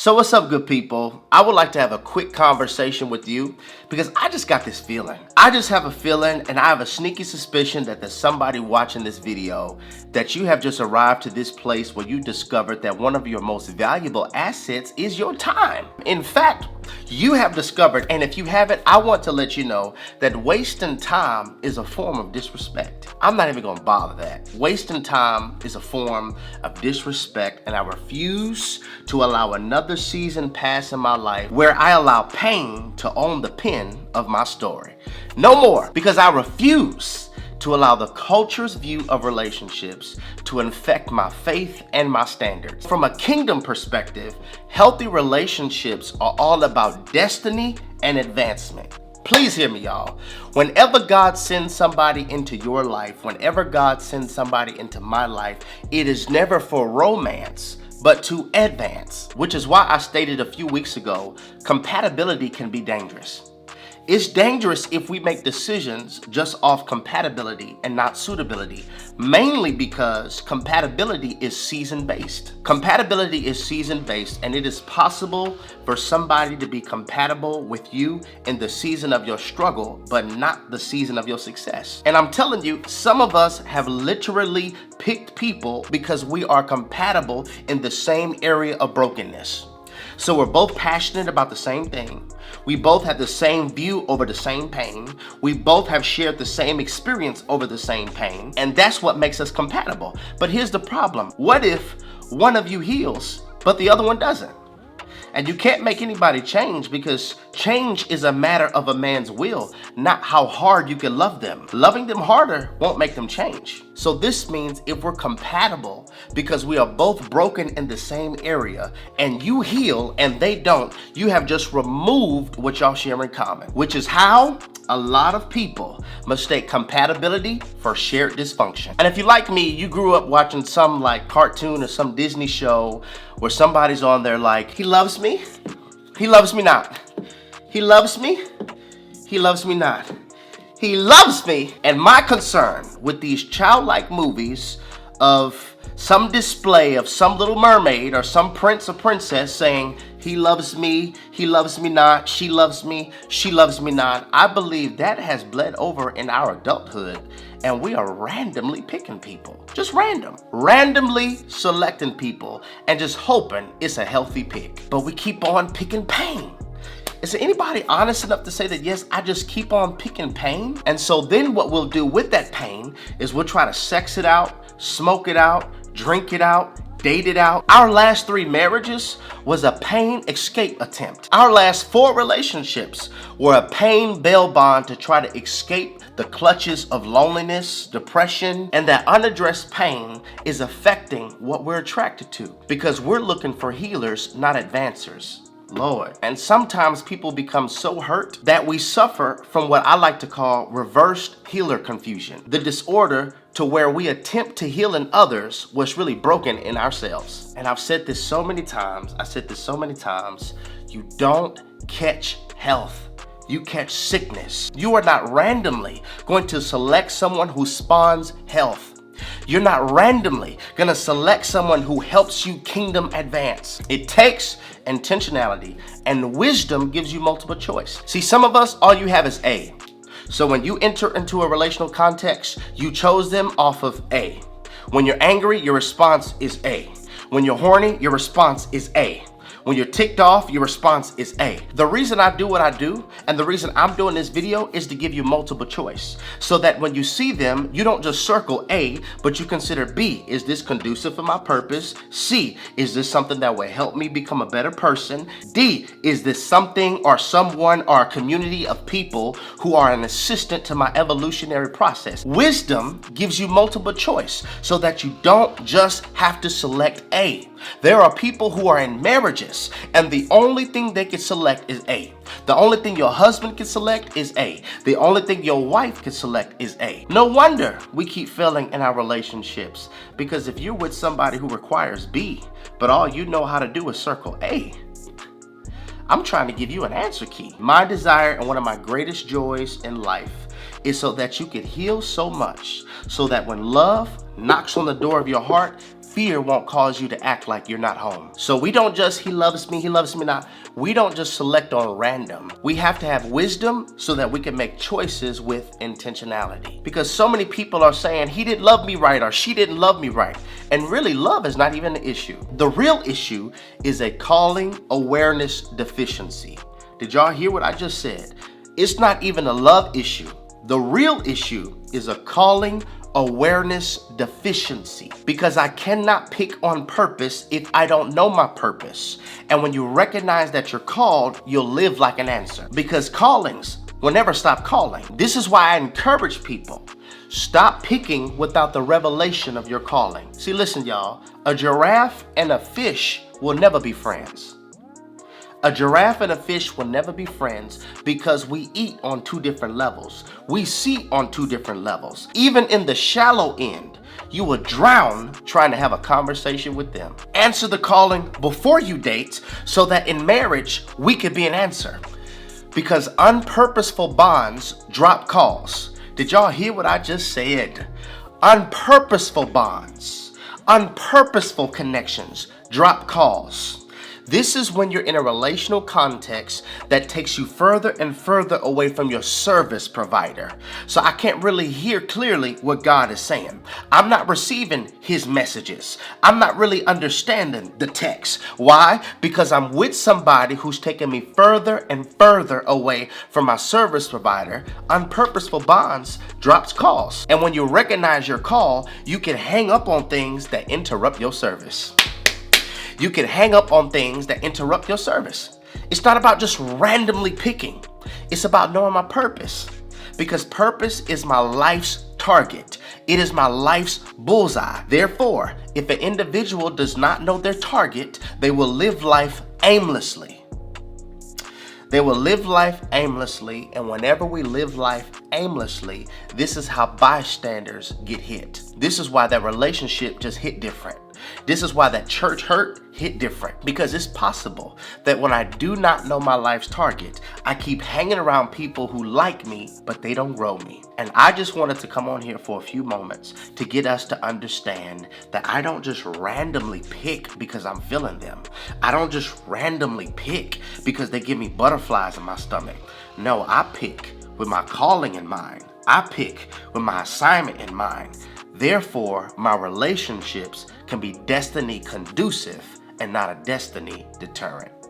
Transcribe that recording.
So what's up, good people? I would like to have a quick conversation with you because I just got this feeling. I just have a feeling, and I have a sneaky suspicion that there's somebody watching this video that you have just arrived to this place where you discovered that one of your most valuable assets is your time. In fact, you have discovered, and if you haven't, I want to let you know that wasting time is a form of disrespect. I'm not even gonna bother that. Wasting time is a form of disrespect, and I refuse to allow another season pass in my life where I allow pain to own the pen of my story. No more, because I refuse to allow the culture's view of relationships to infect my faith and my standards. From a kingdom perspective, healthy relationships are all about destiny and advancement. Please hear me, y'all. Whenever God sends somebody into your life, whenever God sends somebody into my life, it is never for romance, but to advance, which is why I stated a few weeks ago, compatibility can be dangerous. It's dangerous if we make decisions just off compatibility and not suitability, mainly because compatibility is season-based. Compatibility is season-based, and it is possible for somebody to be compatible with you in the season of your struggle, but not the season of your success. And I'm telling you, some of us have literally picked people because we are compatible in the same area of brokenness. So we're both passionate about the same thing. We both have the same view over the same pain. We both have shared the same experience over the same pain. And that's what makes us compatible. But here's the problem. What if one of you heals, but the other one doesn't? And you can't make anybody change, because change is a matter of a man's will, not how hard you can love them. Loving them harder won't make them change. So this means if we're compatible because we are both broken in the same area, and you heal and they don't, you have just removed what y'all share in common, which is how a lot of people mistake compatibility for shared dysfunction. And if you like me, you grew up watching some like cartoon or some Disney show where somebody's on there like, he loves me, he loves me not. He loves me, he loves me not. He loves me. And my concern with these childlike movies of some display of some little mermaid or some prince or princess saying, he loves me not, she loves me not. I believe that has bled over in our adulthood, and we are randomly picking people. Just randomly selecting people and just hoping it's a healthy pick. But we keep on picking pain. Is there anybody honest enough to say that, yes, I just keep on picking pain? And so then what we'll do with that pain is we'll try to sex it out, smoke it out, drink it out, date it out. Our last 3 marriages was a pain escape attempt. Our last 4 relationships were a pain bail bond to try to escape the clutches of loneliness, depression, and that unaddressed pain is affecting what we're attracted to, because we're looking for healers, not advancers. Lord. And sometimes people become so hurt that we suffer from what I like to call reversed healer confusion. The disorder to where we attempt to heal in others what's really broken in ourselves. And I've said this so many times. You don't catch health. You catch sickness. You are not randomly going to select someone who spawns health. You're not randomly going to select someone who helps you kingdom advance. It takes intentionality, and wisdom gives you multiple choice. See, some of us, all you have is A. So when you enter into a relational context, you chose them off of A. When you're angry, your response is A. When you're horny, your response is A. When you're ticked off, your response is A. The reason I do what I do, and the reason I'm doing this video, is to give you multiple choice, so that when you see them, you don't just circle A, but you consider B. Is this conducive for my purpose? C. Is this something that will help me become a better person? D. Is this something or someone or a community of people who are an assistant to my evolutionary process? Wisdom gives you multiple choice so that you don't just have to select A. There are people who are in marriages, and the only thing they can select is A. The only thing your husband can select is A. The only thing your wife can select is A. No wonder we keep failing in our relationships, because if you're with somebody who requires B, but all you know how to do is circle A, I'm trying to give you an answer key. My desire and one of my greatest joys in life is so that you can heal so much, so that when love knocks on the door of your heart, fear won't cause you to act like you're not home. So we don't just, he loves me not. We don't just select on random. We have to have wisdom so that we can make choices with intentionality. Because so many people are saying, he didn't love me right or she didn't love me right. And really, love is not even the issue. The real issue is a calling awareness deficiency. Did y'all hear what I just said? It's not even a love issue. The real issue is a calling awareness deficiency, because I cannot pick on purpose if I don't know my purpose. And when you recognize that you're called, you'll live like an answer, because callings will never stop calling. This is why I encourage people, stop picking without the revelation of your calling. See, listen, y'all, a giraffe and a fish will never be friends. A giraffe and a fish will never be friends because we eat on two different levels. We see on two different levels. Even in the shallow end, you will drown trying to have a conversation with them. Answer the calling before you date so that in marriage, we could be an answer. Because unpurposeful bonds drop calls. Did y'all hear what I just said? Unpurposeful bonds, unpurposeful connections drop calls. This is when you're in a relational context that takes you further and further away from your service provider. So I can't really hear clearly what God is saying. I'm not receiving his messages. I'm not really understanding the text. Why? Because I'm with somebody who's taking me further and further away from my service provider. Unpurposeful bonds drops calls. And when you recognize your call, you can hang up on things that interrupt your service. You can hang up on things that interrupt your service. It's not about just randomly picking. It's about knowing my purpose, because purpose is my life's target. It is my life's bullseye. Therefore, if an individual does not know their target, they will live life aimlessly. They will live life aimlessly, and whenever we live life aimlessly, this is how bystanders get hit. This is why that relationship just hit different. This is why that church hurt hit different, because it's possible that when I do not know my life's target, I keep hanging around people who like me, but they don't grow me. And I just wanted to come on here for a few moments to get us to understand that I don't just randomly pick because I'm feeling them. I don't just randomly pick because they give me butterflies in my stomach. No, I pick with my calling in mind. I pick with my assignment in mind. Therefore, my relationships can be destiny conducive and not a destiny deterrent.